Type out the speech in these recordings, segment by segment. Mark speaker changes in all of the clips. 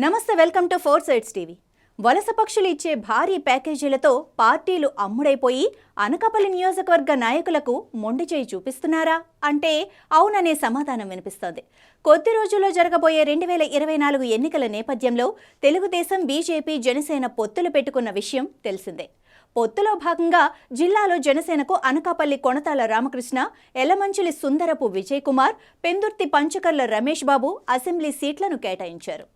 Speaker 1: నమస్తే, welcome to 4 sides TV. వలస పక్షులు ఇచ్చే భారీ ప్యాకేజీలతో పార్టీలు అమ్ముడైపోయి అనకాపల్లి నియోజకవర్గ నాయకులకు మొండి చేయి చూపిస్తున్నారా అంటే అవుననే సమాధానం వినిపిస్తోంది. కొద్ది రోజుల్లో జరగబోయే 2024 ఎన్నికల నేపథ్యంలో తెలుగుదేశం, బీజేపీ, జనసేన పొత్తులు పెట్టుకున్న విషయం తెలిసిందే. పొత్తులో భాగంగా జిల్లాలో జనసేనకు అనకాపల్లి కొణతాల రామకృష్ణ, ఎలమంచిలి సుందరపు విజయ్ కుమార్, పెందుర్తి పంచకర్ల రమేష్ బాబు అసెంబ్లీ సీట్లను కేటాయించారు.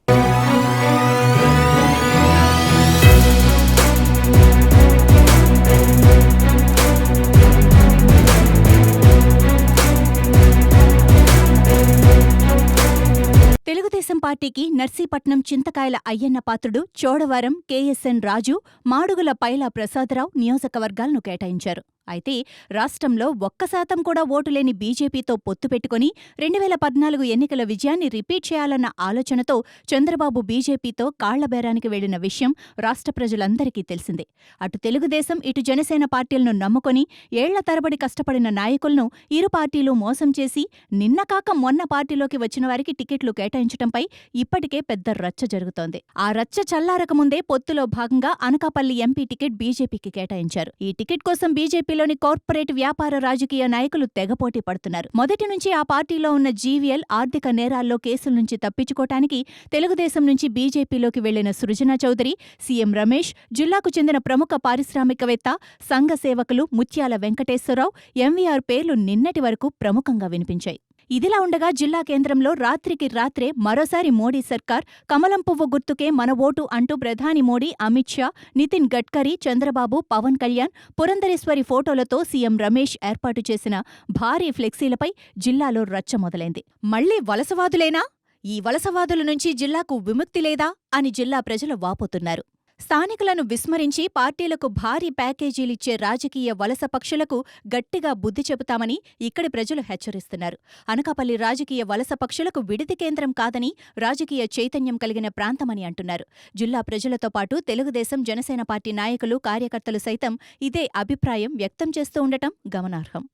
Speaker 1: తెలుగుదేశం పార్టీకి నర్సీపట్నం చింతకాయల అయ్యన్న పాత్రుడు, చోడవరం కేఎస్ఎన్ రాజు, మాడుగుల పైలా ప్రసాదరావు నియోజకవర్గాలను కేటాయించారు. అయితే రాష్ట్రంలో 1% కూడా ఓటులేని బీజేపీతో పొత్తు పెట్టుకుని 2014 ఎన్నికల విజయాన్ని రిపీట్ చేయాలన్న ఆలోచనతో చంద్రబాబు బీజేపీతో కాళ్లబేరానికి వెళ్లిన విషయం రాష్ట్ర ప్రజలందరికీ తెలిసిందే. అటు తెలుగుదేశం, ఇటు జనసేన పార్టీలను నమ్ముకొని ఏళ్ల తరబడి కష్టపడిన నాయకులను ఇరు పార్టీలు మోసం చేసి నిన్న కాక మొన్న పార్టీలోకి వచ్చిన వారికి టికెట్లు కేటాయించడంపై ఇప్పటికే పెద్ద రచ్చ జరుగుతోంది. ఆ రచ్చ చల్లారకముందే పొత్తులో భాగంగా అనకాపల్లి ఎంపీ టికెట్ బీజేపీకి కేటాయించారు. ఈ టికెట్ కోసం బీజేపీలోని కార్పొరేట్ వ్యాపార రాజకీయ నాయకులు తెగపోటీ పడుతున్నారు. మొదటి నుంచి ఆ పార్టీలో ఉన్న జీవీఎల్ ఆర్థిక నేరాల్లో కేసుల నుంచి తప్పించుకోవటానికి తెలుగుదేశం నుంచి బీజేపీలోకి వెళ్లిన సృజనా చౌదరి, సీఎం రమేష్, జిల్లాకు చెందిన ప్రముఖ పారిశ్రామికవేత్త, సంఘ సేవకులు ముత్యాల వెంకటేశ్వరరావు, ఎంవీఆర్ పేర్లు నిన్నటి వరకు ప్రముఖంగా వినిపించాయి. ఇదిలా ఉండగా జిల్లా కేంద్రంలో రాత్రికి రాత్రే మరోసారి మోడీ సర్కార్ కమలం పువ్వు గుర్తుకే మన ఓటు అంటూ ప్రధాని మోడీ, అమిత్ షా, నితిన్ గడ్కరీ, చంద్రబాబు, పవన్ కళ్యాణ్, పురంధరేశ్వరి ఫోటోలతో సీఎం రమేష్ ఏర్పాటు చేసిన భారీ ఫ్లెక్సీలపై జిల్లాలో రచ్చ మొదలైంది. మళ్లీ వలసవాదులేనా? ఈ వలసవాదుల నుంచి జిల్లాకు విముక్తి లేదా అని జిల్లా ప్రజలు వాపోతున్నారు. స్థానికులను విస్మరించి పార్టీలకు భారీ ప్యాకేజీలిచ్చే రాజకీయ వలస పక్షులకు గట్టిగా బుద్ధి చెబుతామని ఇక్కడి ప్రజలు హెచ్చరిస్తున్నారు. అనకాపల్లి రాజకీయ వలస పక్షులకు విడిది కేంద్రం కాదని, రాజకీయ చైతన్యం కలిగిన ప్రాంతమని అంటున్నారు. జిల్లా ప్రజలతో పాటు తెలుగుదేశం, జనసేన పార్టీ నాయకులు, కార్యకర్తలు సైతం ఇదే అభిప్రాయం వ్యక్తం చేస్తూ ఉండటం గమనార్హం.